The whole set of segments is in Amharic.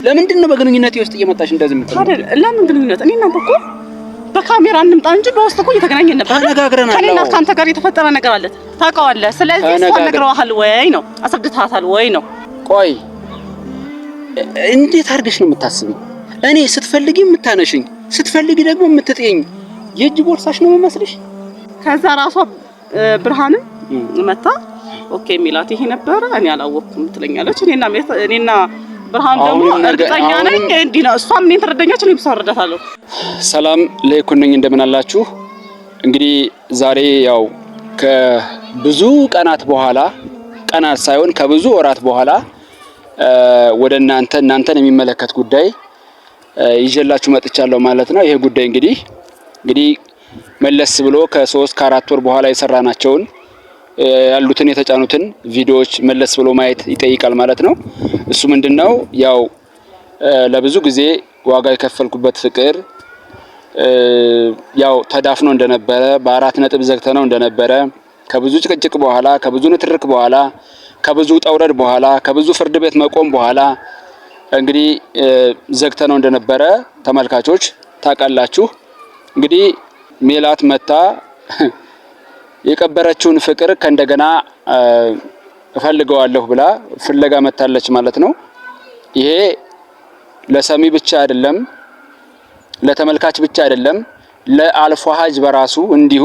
ለምንድን ነው በግንኙነት ውስጥ እየመጣሽ እንደዚህ የምትለው? አይደል ለምን ግንኙነት እኔ እናንተ እኮ በካሜራ እንምጣ እንጂ በውስጥ እኮ እየተገናኘን ነበር። ተነጋግረናል። ከኔና ካንተ ጋር የተፈጠረ ነገር አለ ታውቀዋለህ። ስለዚህ እሷ ነግረዋል ወይ ነው አስረድተሃታል ወይ ነው? ቆይ እንዴት አድርገሽ ነው የምታስቢው? እኔ ስትፈልጊ የምታነሽኝ ስትፈልጊ ደግሞ የምትጥየኝ የእጅ ቦርሳሽ ነው የምመስልሽ? ከዛ ራሷ ብርሃንም መታ ኦኬ ሚላት ይሄ ነበር እኔ አላወቅኩም ትለኛለች። እኔና ብርሃን ደግሞ እርግጠኛ ነኝ እንዲህ ነው። እሷም እኔን ተረዳኛች ነው ይብሳረዳታለሁ። ሰላም ለይኩንኝ እንደምን አላችሁ? እንግዲህ ዛሬ ያው ከብዙ ቀናት በኋላ ቀናት ሳይሆን ከብዙ ወራት በኋላ ወደ እናንተን የሚመለከት ጉዳይ ይዤላችሁ መጥቻለሁ ማለት ነው። ይሄ ጉዳይ እንግዲህ መለስ ብሎ ከ3 ከ4 ወር በኋላ የሰራናቸውን ያሉትን የተጫኑትን ቪዲዮዎች መለስ ብሎ ማየት ይጠይቃል ማለት ነው። እሱ ምንድነው ያው ለብዙ ጊዜ ዋጋ የከፈልኩበት ፍቅር ያው ተዳፍኖ እንደነበረ በ4 ነጥብ ዘግተነው እንደነበረ ከብዙ ጭቅጭቅ በኋላ ከብዙ ንትርክ በኋላ ከብዙ ጠውረድ በኋላ ከብዙ ፍርድ ቤት መቆም በኋላ እንግዲህ ዘግተነው እንደነበረ ተመልካቾች ታውቃላችሁ። እንግዲህ ሜላት መታ የቀበረችውን ፍቅር ከእንደገና እፈልገዋለሁ ብላ ፍለጋ መታለች ማለት ነው። ይሄ ለሰሚ ብቻ አይደለም፣ ለተመልካች ብቻ አይደለም፣ ለአልፏሃጅ በራሱ እንዲሁ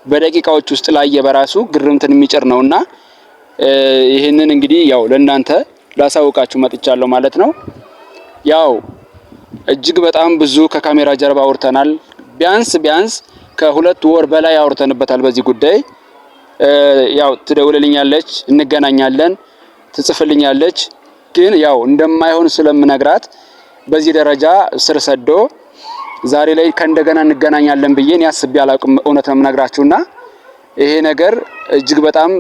በደቂቃዎች ውስጥ ላየ በራሱ ግርምትን የሚጭር ነውና ይሄንን እንግዲህ ያው ለእናንተ ላሳውቃችሁ መጥቻለሁ ማለት ነው። ያው እጅግ በጣም ብዙ ከካሜራ ጀርባ አውርተናል። ቢያንስ ከ2 ወር በላይ አውርተንበታል በዚህ ጉዳይ። ያው ትደውልልኛለች፣ እንገናኛለን፣ ትጽፍልኛለች። ግን ያው እንደማይሆን ስለምነግራት በዚህ ደረጃ ስር ሰዶ ዛሬ ላይ ከእንደገና እንገናኛለን ብዬ እኔ አስቤ አላውቅም። እውነት ነው የምነግራችሁና ይሄ ነገር እጅግ በጣም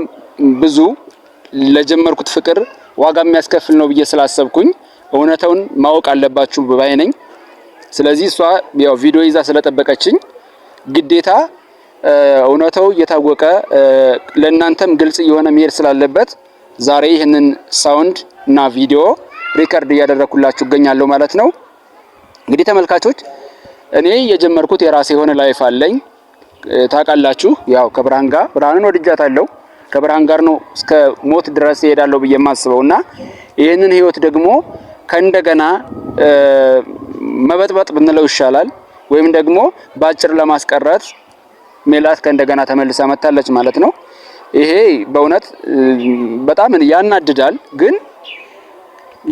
ብዙ ለጀመርኩት ፍቅር ዋጋ የሚያስከፍል ነው ብዬ ስላሰብኩኝ እውነታውን ማወቅ አለባችሁ ባይ ነኝ። ስለዚህ እሷ ያው ቪዲዮ ይዛ ስለጠበቀችኝ ግዴታ እውነታው እየታወቀ ለእናንተም ግልጽ የሆነ መሄድ ስላለበት ዛሬ ይህንን ሳውንድ እና ቪዲዮ ሪከርድ እያደረኩላችሁ እገኛለሁ ማለት ነው። እንግዲህ ተመልካቾች እኔ የጀመርኩት የራሴ የሆነ ላይፍ አለኝ ታውቃላችሁ። ያው ብርሃንን ወድጃታለሁ። ከብርሃን ጋር ነው እስከ ሞት ድረስ እሄዳለሁ ብዬ የማስበውና ይሄንን ህይወት ደግሞ ከእንደገና መበጥበጥ ብንለው ይሻላል ወይም ደግሞ ባጭር ለማስቀረት ሜላት ከእንደገና ተመልሳ መጣለች ማለት ነው። ይሄ በእውነት በጣም ያናድዳል። ግን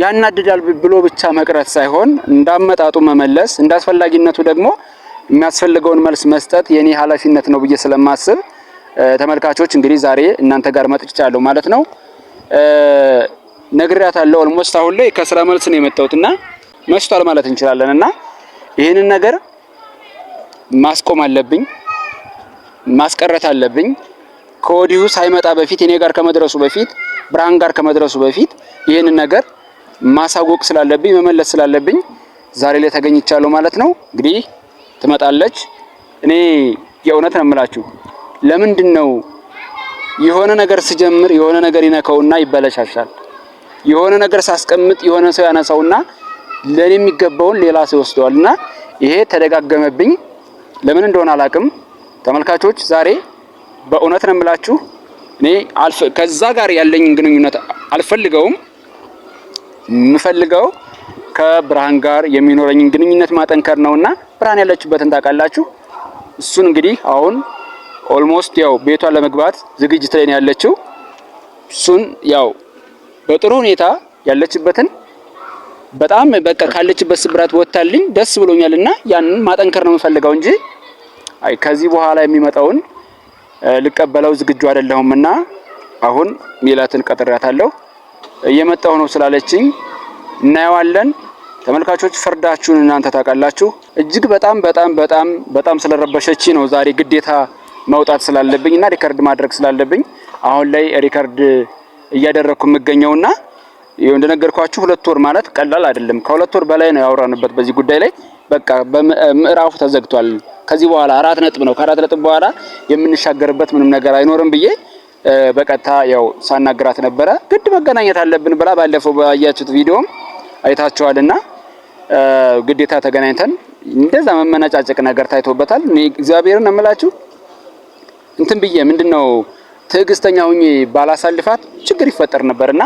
ያናድዳል ብሎ ብቻ መቅረት ሳይሆን እንዳመጣጡ መመለስ እንዳስፈላጊነቱ ደግሞ የሚያስፈልገውን መልስ መስጠት የኔ ኃላፊነት ነው ብዬ ስለማስብ ተመልካቾች እንግዲህ ዛሬ እናንተ ጋር መጥቻለሁ ማለት ነው። ነግሬያታለሁ። ኦልሞስት አሁን ላይ ከስራ መልስ ነው የመጣሁትና መሽቷል ማለት እንችላለንና ይሄንን ነገር ማስቆም አለብኝ፣ ማስቀረት አለብኝ። ከወዲሁ ሳይመጣ በፊት እኔ ጋር ከመድረሱ በፊት ብርሃን ጋር ከመድረሱ በፊት ይሄንን ነገር ማሳወቅ ስላለብኝ መመለስ ስላለብኝ ዛሬ ላይ ተገኝቻለሁ ማለት ነው። እንግዲህ ትመጣለች። እኔ የእውነት ነው የምላችሁ ለምንድነው የሆነ ነገር ስጀምር የሆነ ነገር ይነካውና ይበለሻሻል። የሆነ ነገር ሳስቀምጥ የሆነ ሰው ያነሳውና ለኔ የሚገባውን ሌላ ሰው ይወስደዋልና ይሄ ተደጋገመብኝ። ለምን እንደሆነ አላቅም። ተመልካቾች ዛሬ በእውነት ነው የምላችሁ እኔ ከዛ ጋር ያለኝ ግንኙነት አልፈልገውም። የምፈልገው ከብርሃን ጋር የሚኖረኝ ግንኙነት ማጠንከር ነውና ብርሃን ያለችበትን ታውቃላችሁ። እሱን እንግዲህ አሁን ኦልሞስት ያው ቤቷን ለመግባት ዝግጅት ላይ ነው ያለችው። እሱን ያው በጥሩ ሁኔታ ያለችበትን በጣም በቃ ካለችበት ስብራት ወጣልኝ ደስ ብሎኛልና ያንን ማጠንከር ነው የምፈልገው እንጂ አይ ከዚህ በኋላ የሚመጣውን ልቀበለው ዝግጁ አይደለሁምና አሁን ሜላትን ቀጥሬያታለሁ። እየመጣሁ ነው ስላለችኝ እናየዋለን። ተመልካቾች ፍርዳችሁን እናንተ ታውቃላችሁ። እጅግ በጣም ስለረበሸች ነው ዛሬ ግዴታ መውጣት ስላለብኝና ሪከርድ ማድረግ ስላለብኝ አሁን ላይ ሪከርድ እያደረኩ የምገኘውና ይሄው እንደነገርኳችሁ 2 ወር ማለት ቀላል አይደለም። ከ2 ወር በላይ ነው ያወራንበት በዚህ ጉዳይ ላይ። በቃ በምዕራፉ ተዘግቷል። ከዚህ በኋላ 4 ነጥብ ነው። ከ4 ነጥብ በኋላ የምንሻገርበት ምንም ነገር አይኖርም ብዬ በቀጥታ ያው ሳናግራት ነበረ። ግድ መገናኘት አለብን ብላ ባለፈው ባያችሁት ቪዲዮም አይታችኋልና ግዴታ ተገናኝተን እንደዛ መመናጫጨቅ ነገር ታይቶበታል። እኔ እግዚአብሔርን እምላችሁ እንትን ብዬ ምንድነው ትዕግስተኛ ሆኜ ባላሳልፋት ችግር ይፈጠር ነበርና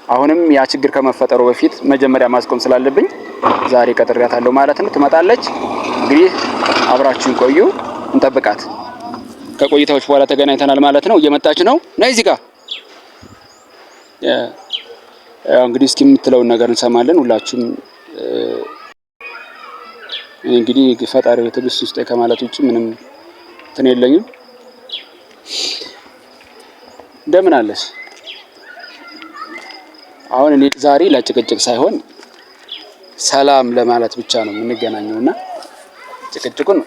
አሁንም ያ ችግር ከመፈጠሩ በፊት መጀመሪያ ማስቆም ስላለብኝ ዛሬ ቀጥሬያታለሁ ማለት ነው። ትመጣለች። እንግዲህ አብራችሁን ቆዩ፣ እንጠብቃት። ከቆይታዎች በኋላ ተገናኝተናል ማለት ነው። እየመጣች ነው። ነይ እዚህ ጋር እንግዲህ እስኪ የምትለውን ነገር እንሰማለን ሁላችሁም። እንግዲህ ፈጣሪ ትዕግስት ውስጥ ከማለት ውጪ ምንም እንትን የለኝም። እንደምን አለሽ? አሁን እኔ ዛሬ ለጭቅጭቅ ሳይሆን ሰላም ለማለት ብቻ ነው የምንገናኘውና ጭቅጭቁን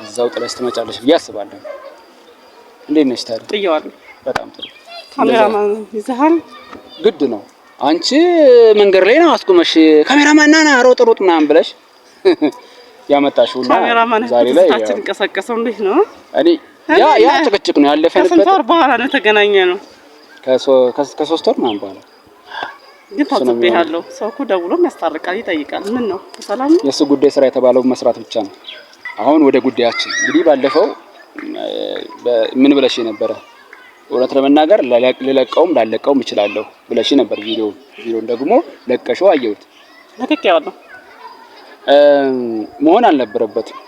እዛው ጥለሽ ትመጫለሽ ብዬ አስባለሁ። እንዴት ነሽ ታዲያ? ጥያዋለሁ። በጣም ጥሩ። ካሜራማን ይዘሃል? ግድ ነው። አንቺ መንገድ ላይ ነው አስቆመሽ ካሜራማን ና ሮጥ ሮጥ ምናምን ብለሽ ያመጣሽውና ዛሬ ላይ ታችን እንቀሳቀሰው እንዴት ነው? እኔ ያ ጭቅጭቅ ነው ያለፈንበት። ከስንት ወር በኋላ ነው ተገናኘ ነው? ከሶስት ወር ምናምን በኋላ ግን ታዝቤያለሁ። ሰው እኮ ደውሎም ያስታርቃል፣ ይጠይቃል። ምን ነው ሰላም ነው? የሱ ጉዳይ ስራ የተባለው መስራት ብቻ ነው። አሁን ወደ ጉዳያችን እንግዲህ ባለፈው ምን ብለሽ ነበር? እውነት ለመናገር ልለቀውም ላለቀውም እችላለሁ ብለሽ ነበር። ቪዲዮን ደግሞ ለቀሽው አየሁት። ለቀቀዋለሁ። መሆን አልነበረበትም።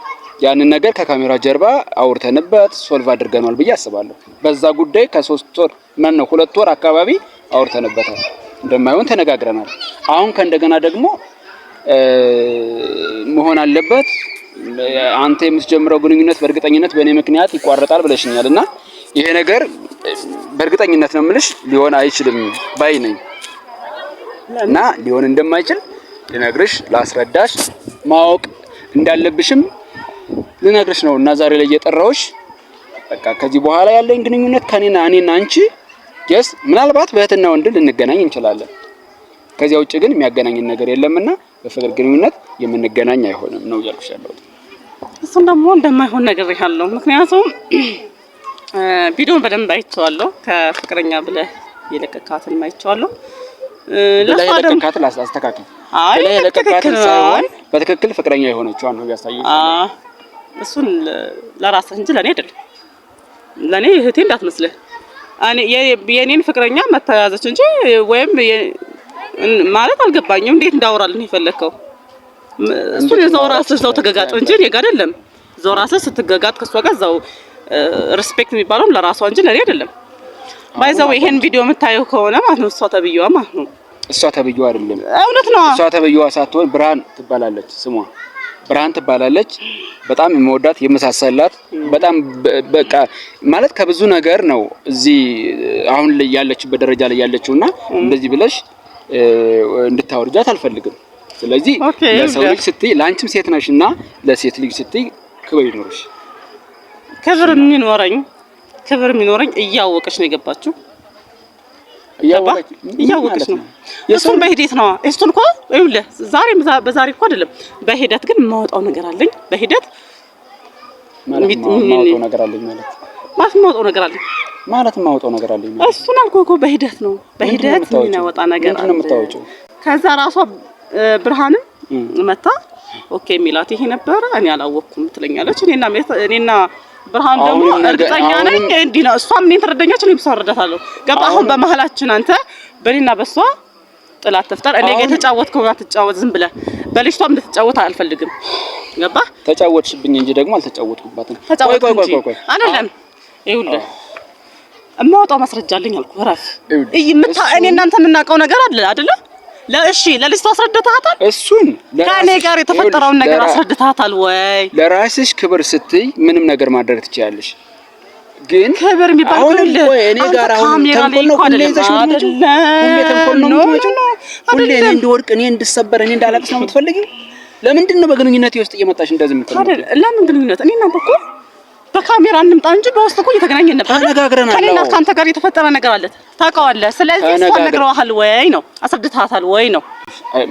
ያንን ነገር ከካሜራ ጀርባ አውርተንበት ሶልቭ አድርገናል ብዬ አስባለሁ። በዛ ጉዳይ ከ3 ወር ማን ነው 2 ወር አካባቢ አውርተንበታል። እንደማይሆን ተነጋግረናል። አሁን ከእንደገና ደግሞ መሆን አለበት አንተ የምትጀምረው ግንኙነት በእርግጠኝነት በእኔ ምክንያት ይቋረጣል ብለሽኛልና ይሄ ነገር በእርግጠኝነት ነው የምልሽ ሊሆን አይችልም ባይ ነኝ እና ሊሆን እንደማይችል ልነግርሽ ላስረዳሽ ማወቅ እንዳለብሽም ልነግርሽ ነው እና ዛሬ ላይ እየጠራሁሽ በቃ ከዚህ በኋላ ያለኝ ግንኙነት ከኔና እኔና አንቺ ጀስ ምናልባት በእህትና ወንድ ልንገናኝ እንችላለን። ከዚያ ውጭ ግን የሚያገናኝን ነገር የለምና በፍቅር ግንኙነት የምንገናኝ አይሆንም ነው ያልኩሽ ያለው። እሱም ደግሞ እንደማይሆን ነገር ያለው ምክንያቱም ቪዲዮን በደንብ አይቼዋለሁ። ከፍቅረኛ ብለህ የለቀካትን አይቼዋለሁ። ለሷ ደግሞ ለካት አስተካክል። አይ ለካትን ሳይሆን በትክክል ፍቅረኛ የሆነችው ነው ያሳየኝ። እሱን ለራስህ እንጂ ለኔ አይደለም። ለኔ እህቴ እንዳትመስልህ። እኔ የኔን ፍቅረኛ መታያዘች እንጂ ወይም ማለት አልገባኝም። እንዴት እንዳወራልን የፈለከው? እሱን የዛው ራስህ እዛው ተገጋጥ እንጂ እኔ ጋር አይደለም። እዛው ራስህ ስትገጋጥ ከሷ ጋር እዛው ሪስፔክት የሚባለው ለራሷ እንጂ ለኔ አይደለም። ባይዛው ይሄን ቪዲዮ የምታየው ከሆነ ማለት ነው እሷ ተብየዋ ማለት ነው። እሷ ተብየዋ አይደለም፣ እውነት ነው። እሷ ተብየዋ ሳትሆን ብርሃን ትባላለች። ስሟ ብርሃን ትባላለች። በጣም የምወዳት የመሳሰላት በጣም በቃ ማለት ከብዙ ነገር ነው እዚህ አሁን ላይ ያለችበት ደረጃ ላይ ያለችውና እንደዚህ ብለሽ እንድታወርጃት አልፈልግም። ስለዚህ ለሰው ልጅ ስትይ ለአንቺም ሴት ነሽና ለሴት ልጅ ስትይ ክብር ይኖርሽ። ክብር የሚኖረኝ እያወቀች ነው የገባችው። እያወቀች ነው። እሱን በሂደት ነው። እሱን እኮ ይኸውልህ በዛሬ እኮ አይደለም በሂደት ግን የማወጣው ነገር አለኝ። በሂደት ማወጣው ነገር አለኝ ማለት እሱን አልኩህ እኮ በሂደት ነው። በሂደት የሚወጣ ነገር አለ። ከዛ ራሷ ብርሃንም መታ ኦኬ የሚላት ይሄ ነበር እኔ አላወቅኩም ትለኛለች። እኔና ብርሃን ደግሞ እርግጠኛ ነኝ እንዲህ ነው። እሷም እኔን ትረዳኛለች፣ እኔም እሷን እረዳታለሁ። ገባ? አሁን በመሀላችን አንተ በእኔና በሷ ጥላት ተፍጠር። እኔ ጋር የተጫወትከው ጋር ትጫወት ዝም ብለህ በልጅቷም እንድትጫወት አልፈልግም። ገባ? ተጫወትሽብኝ እንጂ ደግሞ አልተጫወትኩባትም። ቆይ አይደለም ይኸውልህ እማወጣው ማስረጃ አለኝ አልኩህ። እረፍ። እኔ እናንተ የምናውቀው ነገር አለ አይደለ? ለእሺ ለልጅቷ አስረድተሃታል? እሱን ከኔ ጋር የተፈጠረውን ነገር አስረድተሃታል ወይ? ለራስሽ ክብር ስትይ ምንም ነገር ማድረግ ትችያለሽ። ግን ክብር የሚባል እኔ ጋር አሁን ተንኮል ነው ሁሌ ይዘሽ ሁሌ እኔ እንድወድቅ እኔ እንድሰበር እኔ እንዳለቅስ ነው የምትፈልጊው? ለምንድን ነው በግንኙነቴ ውስጥ እየመጣሽ እንደዚህ የምትፈልጊው? ለምን ግንኙነት? እኔ እናንተ እኮ በካሜራ እንምጣ እንጂ በውስጥ እኮ እየተገናኘን ነበር። ተነጋግረናል። ከኔና ካንተ ጋር የተፈጠረ ነገር አለ ታውቀዋለህ። ስለዚህ እሷ ነግረዋል ወይ ነው አስረድተሃታል ወይ ነው?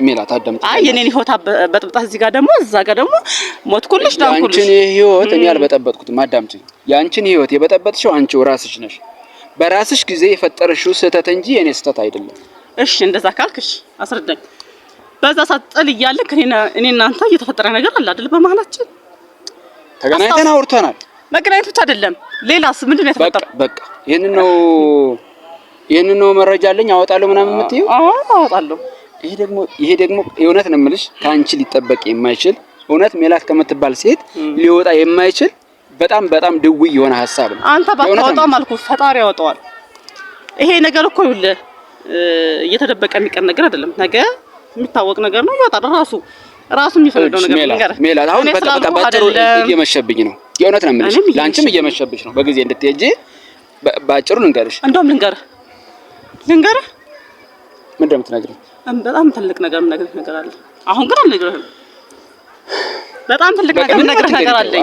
ሜላት አዳምጥ። አይ የኔን ህይወት በጥብጣት እዚህ ጋር ደግሞ እዛ ጋር ደግሞ ሞትኩልሽ ዳንኩልሽ። ያንቺን ህይወት እኔ አልበጠበጥኩትም። አዳምጪኝ። ያንቺን ህይወት የበጠበጥሽው አንቺው ራስሽ ነሽ። በራስሽ ጊዜ የፈጠርሽው ስህተት እንጂ የኔ ስህተት አይደለም። እሺ እንደዛ ካልክሽ አስረዳኝ። በዛ ሳጥል እያለ እኔ እናንተ እየተፈጠረ ነገር አለ አይደል? በመሀላችን ተገናኝተን አውርተናል። መገናኘት ብቻ አይደለም ሌላስ ምንድነው የተፈጠረው? በቃ ይሄንን ነው መረጃ አለኝ አወጣለሁ ምናምን የምትይው? አዎ አወጣለሁ። ይሄ ደግሞ የእውነት ነው የምልሽ ካንቺ ሊጠበቅ የማይችል እውነት ሜላት ከምትባል ሴት ሊወጣ የማይችል በጣም ድውይ የሆነ ሐሳብ ነው። አንተ ባታወጣው አልኩህ ፈጣሪ ያወጣዋል። ይሄ ነገር እኮ ይኸውልህ እየተደበቀ የሚቀር ነገር አይደለም። ነገ የሚታወቅ ነገር ነው። ይወጣል ራሱ የሚፈልገው ነገር ሜላት አሁን በቃ ባጭሩ እየመሸብኝ ነው። የእውነት ነው የምልሽ ላንቺም እየመሸብሽ ነው። በጊዜ እንድትሄጂ ባጭሩ ልንገርሽ። እንደውም ልንገርህ ምንድን ነው የምትነግሪኝ? በጣም ትልቅ ነገር የምነግርህ ነገር አለ። አሁን ግን አልነግርህም። በጣም ትልቅ ነገር የምነግርህ ነገር አለኝ።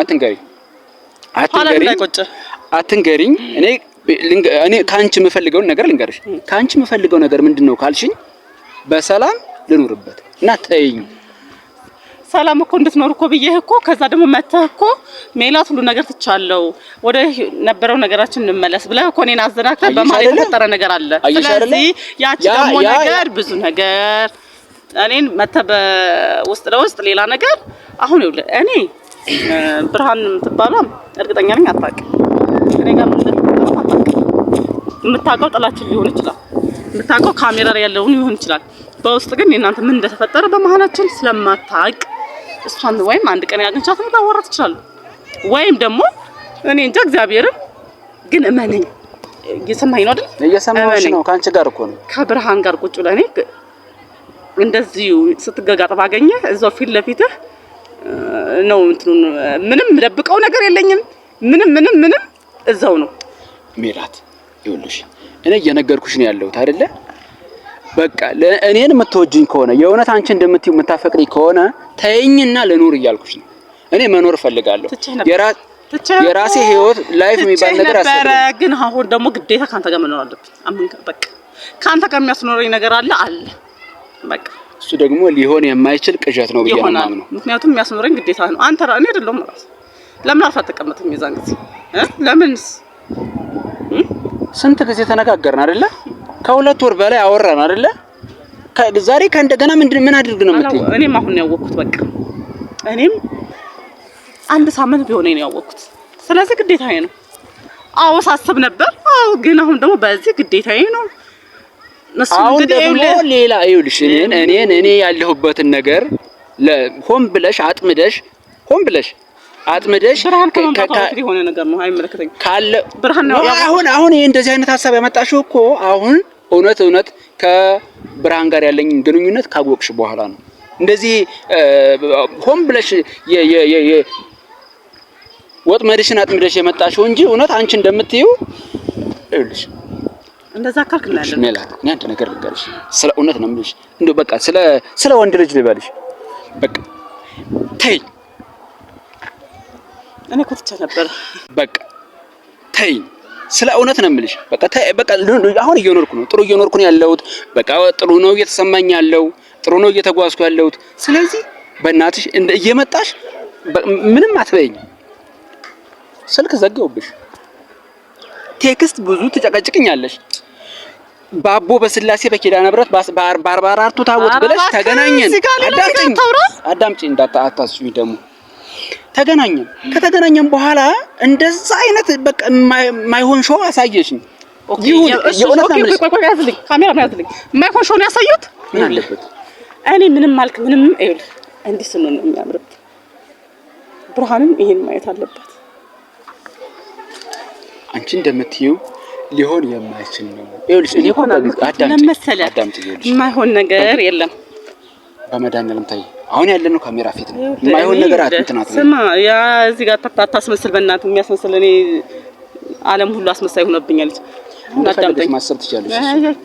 አትንገሪኝ። እኔ ካንቺ የምፈልገውን ነገር ልንገርሽ። ካንቺ የምፈልገው ነገር ምንድነው ካልሽኝ በሰላም ልኑርበት እና ተይኝ። ሰላም እኮ እንድትኖር እኮ ብዬሽ እኮ ከዛ ደግሞ መተህ እኮ ሜላት ሁሉ ነገር ትቻለው ወደ ነበረው ነገራችን እንመለስ ብለህ እኮ እኔን አዘናግተህ በማለት የተፈጠረ ነገር አለ። ስለዚህ ያቺ ደግሞ ነገር ብዙ ነገር እኔን መተህ በውስጥ ለውስጥ ሌላ ነገር አሁን ይኸውልህ እኔ ብርሃን የምትባለው እርግጠኛ ነኝ አታውቅም። እኔ ጋር የምታውቀው ጥላችን ሊሆን ይችላል። የምታውቀው ካሜራ ላይ ያለውን ሊሆን ይችላል። በውስጥ ግን እናንተ ምን እንደተፈጠረ በመሀላችን ስለማታውቅ እሷን ወይም አንድ ቀን ያገኛቻት ነው ታወራት ይችላል። ወይም ደግሞ እኔ እንጃ እግዚአብሔርን ግን እመነኝ። እየሰማኸኝ ነው አይደል? እየሰማሁሽ ነው። ካንቺ ጋር እኮ ነው። ከብርሃን ጋር ቁጭ ብለህ እኔ እንደዚህ ስትገጋጥ ባገኘህ እዛው ፊት ለፊትህ ነው እንትኑን ምንም ደብቀው ነገር የለኝም። ምንም እዛው ነው። ሜላት ይኸውልሽ እኔ እየነገርኩሽ ነው ያለሁት አይደለ? በቃ እኔን የምትወጂኝ ከሆነ የእውነት አንቺ እንደምትዩ የምታፈቅሪ ከሆነ ተይኝና ልኑር እያልኩሽ ነው። እኔ መኖር እፈልጋለሁ። የራሴ ህይወት ላይፍ የሚባል ነገር አሰበ። ግን አሁን ደግሞ ግዴታ ካንተ ጋር መኖር አለብኝ። በቃ ካንተ ጋር የሚያስኖረኝ ነገር አለ በቃ እሱ ደግሞ ሊሆን የማይችል ቅዠት ነው ብዬ ነው የማምነው። ምክንያቱም የሚያስኖረኝ ግዴታ ነው። አንተ እኔ አይደለም ራስ ለምን አርፋ ተቀመጥም? የዛን ጊዜ ለምንስ ስንት ጊዜ ተነጋገርን አይደለ? ከሁለት ወር በላይ አወራን አይደለ? ዛሬ ከእንደገና ምን አድርግ ነው የምትይኝ? እኔም አሁን ያወቅኩት በቃ እኔም አንድ ሳምንት ቢሆነኝ ነው ያወቅኩት። ስለዚህ ግዴታዬ ነው። አዎ ሳስብ ነበር። አዎ ግን አሁን ደግሞ በዚህ ግዴታዬ ነው። አሁን ደግሞ ሌላ ይኸውልሽ እኔ ያለሁበትን ነገር ሆን ብለሽ አጥምደሽ ብርሃን ከማውጣት የሆነ ነገር ነው። አይመለከተኝም ካለ ብርሃን ነው። አሁን ይሄ እንደዚህ አይነት ሐሳብ ያመጣሽው እኮ አሁን እውነት ከብርሃን ጋር ያለኝ ግንኙነት ካወቅሽ በኋላ ነው። እንደዚህ ሆን ብለሽ ወጥመድሽን አጥምደሽ የመጣሽው እንጂ እውነት አንቺ እንደምትይው ይኸውልሽ እንደዛ ካልክላለን ሜላት እኔ አንድ ነገር ልንገርሽ። ስለ እውነት ነው የምልሽ። እንደው በቃ ስለ ወንድ ልጅ ልበልሽ። በቃ ተይ። እኔ እኮ ትቼ ነበር። በቃ ተይ። ስለ እውነት ነው የምልሽ። በቃ አሁን እየኖርኩ ነው። ጥሩ እየኖርኩ ነው ያለሁት። በቃ ጥሩ ነው እየተሰማኝ ያለው። ጥሩ ነው እየተጓዝኩ ያለሁት። ስለዚህ በእናትሽ እየመጣሽ ምንም አትበይኝ። ስልክ ዘጋውብሽ። ቴክስት ብዙ ትጨቀጭቅኛለሽ። ባቦ በስላሴ በኪዳነ ምሕረት በ44ቱ ታቦት ብለሽ ተገናኘን። አዳምጪኝ እንዳታስቢ ደግሞ ተገናኘን። ከተገናኘን በኋላ እንደዛ አይነት በቃ ማይሆን ሾው አሳየሽኝ። ይሁን የእውነት ነው የምልሽ። ቆይ ያዝልኝ፣ ካሜራ ያዝልኝ። ማይሆን ሾው ነው ያሳዩት። ምን አለበት? እኔ ምንም አልክ ምንም ይኸውልህ፣ እንዲህ ስንሆን ነው የሚያምርብህ። ብርሃንም ይሄን ማየት አለባት። አንቺ እንደምትይው ሊሆን የማይችል ነው። ይኸውልሽ እኔ እኮ አዳምጪኝ። የማይሆን ነገር የለም። በመድኃኒዓለም ታይ አሁን ያለነው ካሜራ ፊት ነው። የማይሆን ነገር አትንትናት። ስማ ያ እዚህ ጋር ታታስመስል በእናትህ የሚያስመስል እኔ ዓለም ሁሉ አስመሳይ ሆነብኛል። አዳምጠኝ። ማሰብ ትችላለሽ።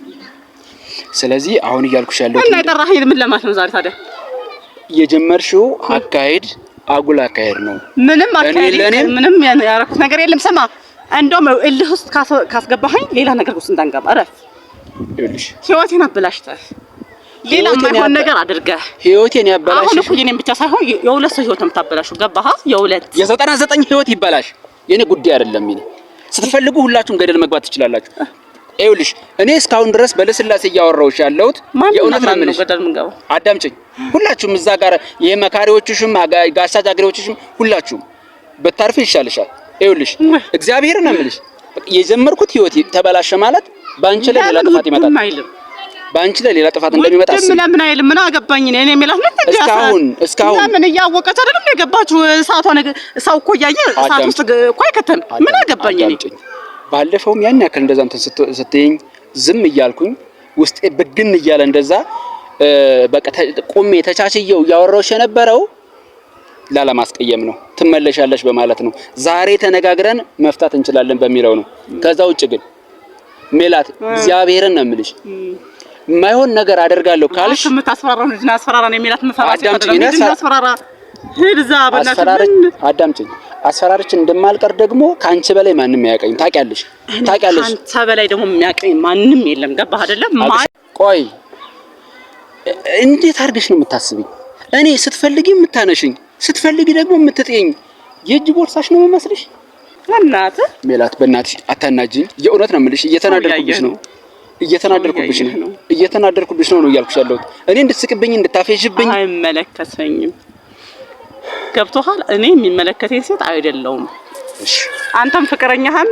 ስለዚህ አሁን እያልኩሽ ያለው እና የጠራኸኝ ምን ለማለት ነው ዛሬ ታዲያ? የጀመርሽው አካሄድ አጉል አካሄድ ነው። ምንም አካሄድ ምንም ያረኩት ነገር የለም። ስማ እንደውም እልህ ውስጥ ካስገባኸኝ ሌላ ነገር ውስጥ እንዳንገባ እረፍ። ይኸውልሽ ህይወቴን አበላሽተህ ሌላ የማይሆን ነገር አድርገህ ህይወቴን ያበላሽ። አሁን እኮ የኔን ብቻ ሳይሆን የሁለት ሰው ህይወት ነው የምታበላሽው። ገባህ? የ99 ህይወት ይበላሽ። የኔ ጉዳይ አይደለም። ስትፈልጉ ሁላችሁም ገደል መግባት ትችላላችሁ። ይኸውልሽ እኔ እስካሁን ድረስ በለስላሴ እያወራሁሽ ያለሁት የእውነት ነው የምልሽ። አዳምጪኝ። ሁላችሁም እዛ ጋር የመካሪዎችሽም ጋሻ ጃግሬዎችሽም ሁላችሁም በታርፊ ይሻልሻል። ይኸውልሽ እግዚአብሔርን ነው የምልሽ። የጀመርኩት ህይወት ተበላሸ ማለት ባንቺ ላይ ሌላ ጥፋት ይመጣል። ባንቺ ላይ ሌላ ጥፋት እንደሚመጣ ምን አይልም። ምን አገባኝ እኔ የሚላት ነው። እስካሁን ምን እያወቀች አይደለም የገባችው። እሳቷ ነገር ሰው እኮ እያየ እሳት ውስጥ እኮ አይከተም። ምን አገባኝ እኔ። ባለፈውም ያን ያክል እንደዛ እንትን ስትይኝ ዝም እያልኩኝ ውስጤ ብግን እያለ እንደዛ በቃ ቆሜ ተቻችየው እያወራሁሽ የነበረው ላለማስቀየም ነው። ትመለሻለሽ በማለት ነው። ዛሬ ተነጋግረን መፍታት እንችላለን በሚለው ነው። ከዛ ውጭ ግን ሜላት እግዚአብሔርን ነው የምልሽ የማይሆን ነገር አደርጋለሁ ካልሽ የምታስፈራራው ልጅና አስፈራራ ነው የሚላት አዳምጪኝ። አስፈራራች እንደማልቀር ደግሞ ካንቺ በላይ ማንንም ያቀኝ ታውቂያለሽ። ካንቺ በላይ ደግሞ የሚያቀኝ ማንንም የለም። ገባህ አይደለም? ቆይ እንዴት አድርገሽ ነው የምታስቢኝ? እኔ ስትፈልጊ የምታነሽኝ ስትፈልጊ ደግሞ የምትጥይኝ የእጅ ቦርሳሽ ነው የምመስልሽ? እናትህ ሜላት በእናትሽ አታናጂኝ። የእውነት ነው የምልሽ። እየተናደርኩብሽ ነው ነው እያልኩሽ ያለሁት። እኔ እንድትስቅብኝ እንድታፌዥብኝ አይመለከተኝም። ገብቶሃል? እኔ የሚመለከተኝ ሴት አይደለሁም። እሺ አንተም ፍቅረኛህም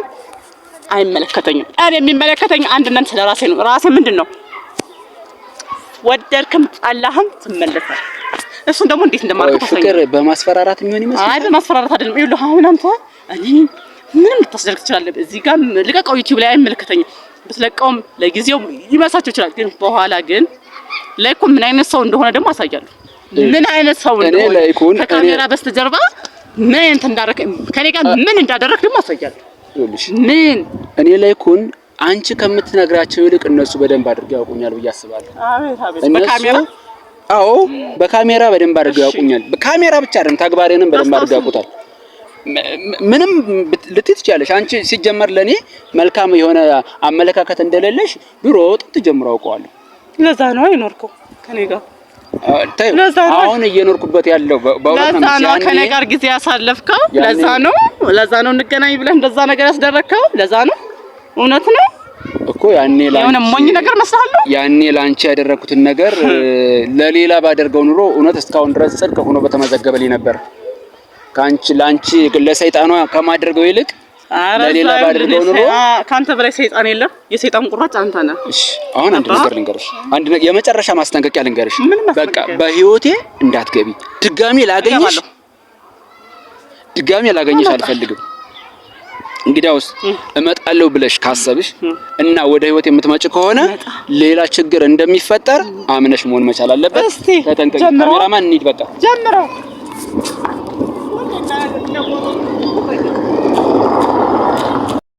አይመለከተኝም። እኔ የሚመለከተኝ አንድነት ስለራሴ ነው። ራሴ ምንድነው? ወደድክም ጠላህም ትመለሳለህ። እሱን ደግሞ እንዴት እንደማልከው ፍቅር በማስፈራራት የሚሆን ይመስላል። አይ በማስፈራራት አይደለም። ይኸውልህ አሁን አንተ እኔ ምንም ልታስደርግ ትችላለህ። እዚህ ጋር ልቀቀው ዩቲዩብ ላይ አይመለከተኝም። ብትለቀውም ለጊዜው ሊመሳቸው ይችላል። ግን በኋላ ግን ላይኩ ምን አይነት ሰው እንደሆነ ደግሞ አሳያለሁ። ምን አይነት ሰው እንደሆነ ከካሜራ በስተጀርባ ምን እንዳደረክ ከኔ ጋር ምን እንዳደረክ ደግሞ አሳያለሁ። ምን እኔ ላይኩን አንቺ ከምትነግራቸው ይልቅ እነሱ በደንብ አድርገው ያውቁኛል ብዬ አስባለሁ። አቤት በካሜራ አዎ በካሜራ በደንብ አድርገው ያውቁኛል። በካሜራ ብቻ አይደለም ተግባሬንም በደንብ አድርገው ያውቁታል። ምንም ልትት ይችላልሽ። አንቺ ሲጀመር ለኔ መልካም የሆነ አመለካከት እንደሌለሽ ድሮ ጥንት ጀምሮ አውቀዋለሁ። ለዛ ነው አይኖርኩ ከኔ ጋር አሁን እየኖርኩበት ያለው በእውነት ነው። ለዛ ነው ከኔ ጋር ጊዜ ያሳለፍከው። ለዛ ነው እንገናኝ ብለህ እንደዛ ነገር ያስደረከው። ለዛ ነው እውነት ነው እኮ ያኔ የሆነ ሞኝ ነገር መስላለሁ። ያኔ ላንቺ ያደረኩትን ነገር ለሌላ ባደርገው ኑሮ እውነት እስካሁን ድረስ ጽድቅ ሆኖ በተመዘገበልኝ ነበር። ላንቺ ለሰይጣኗ ከማድረገው ይልቅ ለሌላ ባደርገው ኑሮ ካንተ በላይ ሰይጣን የለም። የሰይጣን ቁራጭ አንተ ነህ። እሺ አሁን አንድ ነገር ልንገርሽ፣ የመጨረሻ ማስጠንቀቂያ ልንገርሽ። በቃ በህይወቴ እንዳትገቢ። ድጋሜ ላገኝሽ አልፈልግም። እንግዲያውስ እመጣለሁ ብለሽ ካሰብሽ እና ወደ ህይወት የምትመጪ ከሆነ ሌላ ችግር እንደሚፈጠር አምነሽ መሆን መቻል አለበት። ተጠንቀቂ። ካሜራማን እንሂድ በቃ ጀምረው